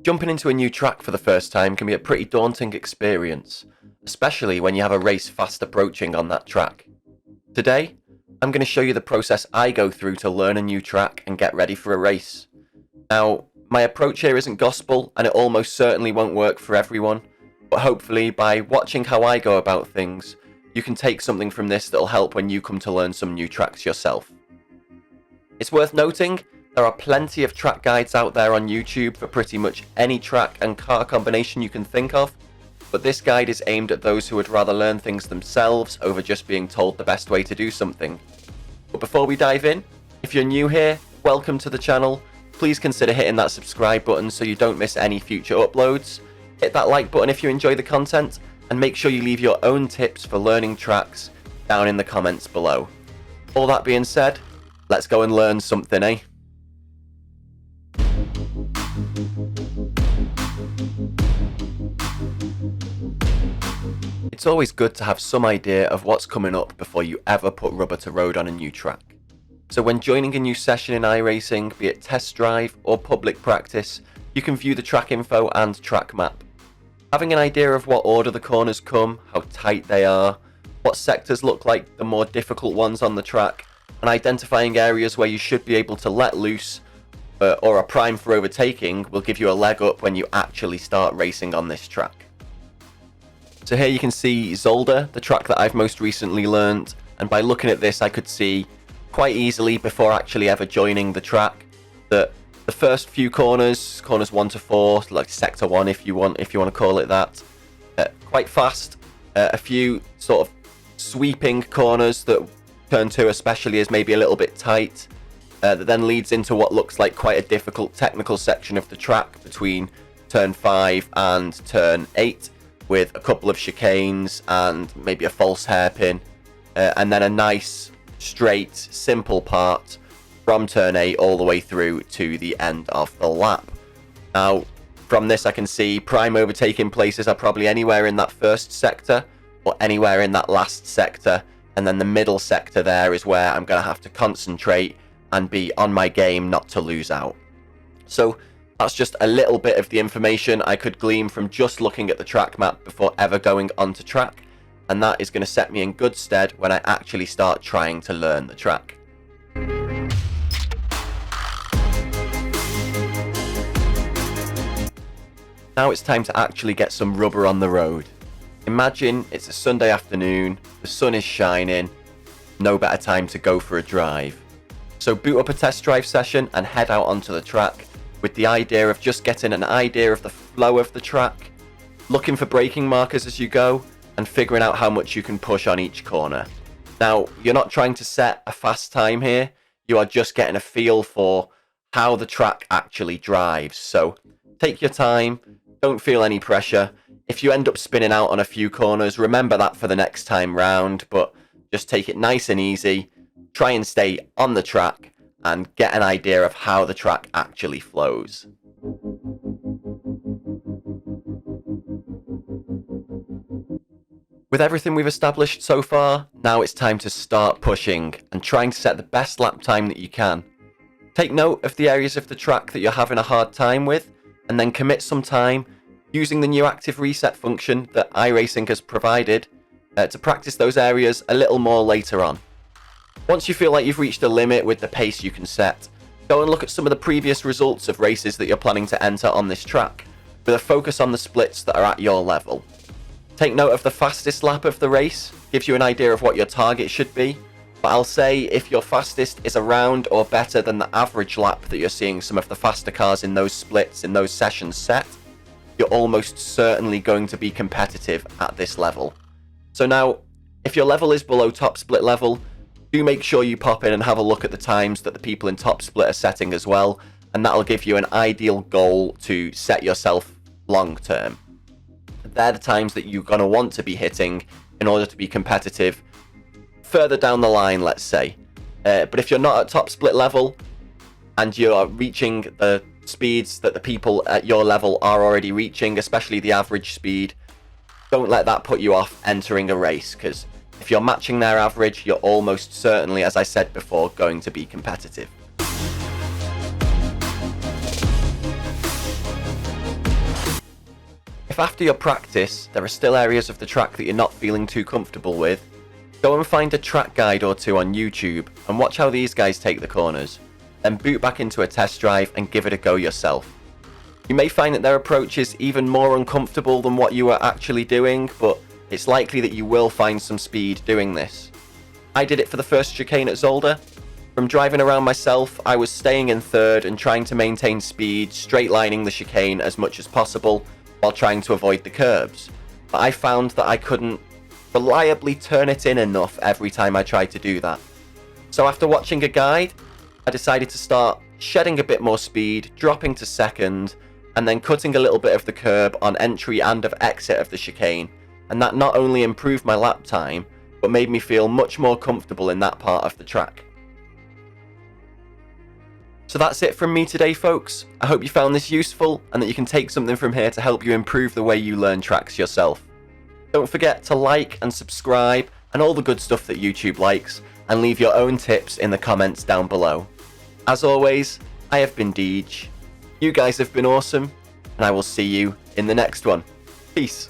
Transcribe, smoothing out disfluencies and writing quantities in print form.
Jumping into a new track for the first time can be a pretty daunting experience, especially when you have a race fast approaching on that track. Today, I'm going to show you the process I go through to learn a new track and get ready for a race. Now, my approach here isn't gospel and it almost certainly won't work for everyone, but hopefully by watching how I go about things, you can take something from this that'll help when you come to learn some new tracks yourself. It's worth noting, there are plenty of track guides out there on YouTube for pretty much any track and car combination you can think of, but this guide is aimed at those who would rather learn things themselves over just being told the best way to do something. But before we dive in, if you're new here, welcome to the channel. Please consider hitting that subscribe button so you don't miss any future uploads. Hit that like button if you enjoy the content, and make sure you leave your own tips for learning tracks down in the comments below. All that being said, let's go and learn something, eh? It's always good to have some idea of what's coming up before you ever put rubber to road on a new track. So when joining a new session in iRacing, be it test drive or public practice, you can view the track info and track map. Having an idea of what order the corners come, how tight they are, what sectors look like the more difficult ones on the track, and identifying areas where you should be able to let loose or are prime for overtaking will give you a leg up when you actually start racing on this track. So here you can see Zolder, the track that I've most recently learned, and by looking at this I could see quite easily before actually ever joining the track that the first few corners 1 to 4, like sector 1 if you want to call it that, quite fast. A few sort of sweeping corners that turn 2 especially is maybe a little bit tight. That then leads into what looks like quite a difficult technical section of the track between turn 5 and turn 8, with a couple of chicanes and maybe a false hairpin, and then a nice, straight, simple part from turn 8 all the way through to the end of the lap. Now, from this I can see prime overtaking places are probably anywhere in that first sector, or anywhere in that last sector, and then the middle sector there is where I'm going to have to concentrate and be on my game not to lose out. So that's just a little bit of the information I could glean from just looking at the track map before ever going onto track, and that is going to set me in good stead when I actually start trying to learn the track. Now it's time to actually get some rubber on the road. Imagine it's a Sunday afternoon, the sun is shining, no better time to go for a drive. So boot up a test drive session and head out onto the track with the idea of just getting an idea of the flow of the track, looking for braking markers as you go, and figuring out how much you can push on each corner. Now, you're not trying to set a fast time here, you are just getting a feel for how the track actually drives. So take your time, don't feel any pressure. If you end up spinning out on a few corners, remember that for the next time round, but just take it nice and easy. Try and stay on the track and get an idea of how the track actually flows. With everything we've established so far, now it's time to start pushing and trying to set the best lap time that you can. Take note of the areas of the track that you're having a hard time with, and then commit some time using the new active reset function that iRacing has provided to practice those areas a little more later on. Once you feel like you've reached a limit with the pace you can set, go and look at some of the previous results of races that you're planning to enter on this track, with a focus on the splits that are at your level. Take note of the fastest lap of the race, gives you an idea of what your target should be, but I'll say if your fastest is around or better than the average lap that you're seeing some of the faster cars in those splits, in those sessions set, you're almost certainly going to be competitive at this level. So now, if your level is below top split level, do make sure you pop in and have a look at the times that the people in top split are setting as well, and that'll give you an ideal goal to set yourself long term. They're the times that you're going to want to be hitting in order to be competitive further down the line, let's say. But if you're not at top split level and you're reaching the speeds that the people at your level are already reaching, especially the average speed, Don't let that put you off entering a race, because if you're matching their average, you're almost certainly, as I said before, going to be competitive. If after your practice, there are still areas of the track that you're not feeling too comfortable with, go and find a track guide or two on YouTube and watch how these guys take the corners, then boot back into a test drive and give it a go yourself. You may find that their approach is even more uncomfortable than what you are actually doing, but it's likely that you will find some speed doing this. I did it for the first chicane at Zolder. From driving around myself, I was staying in third and trying to maintain speed, straight lining the chicane as much as possible while trying to avoid the curbs. But I found that I couldn't reliably turn it in enough every time I tried to do that. So after watching a guide, I decided to start shedding a bit more speed, dropping to second, and then cutting a little bit of the curb on entry and of exit of the chicane, and that not only improved my lap time, but made me feel much more comfortable in that part of the track. So that's it from me today, folks. I hope you found this useful and that you can take something from here to help you improve the way you learn tracks yourself. Don't forget to like and subscribe and all the good stuff that YouTube likes, and leave your own tips in the comments down below. As always, I have been Deej. You guys have been awesome, and I will see you in the next one. Peace.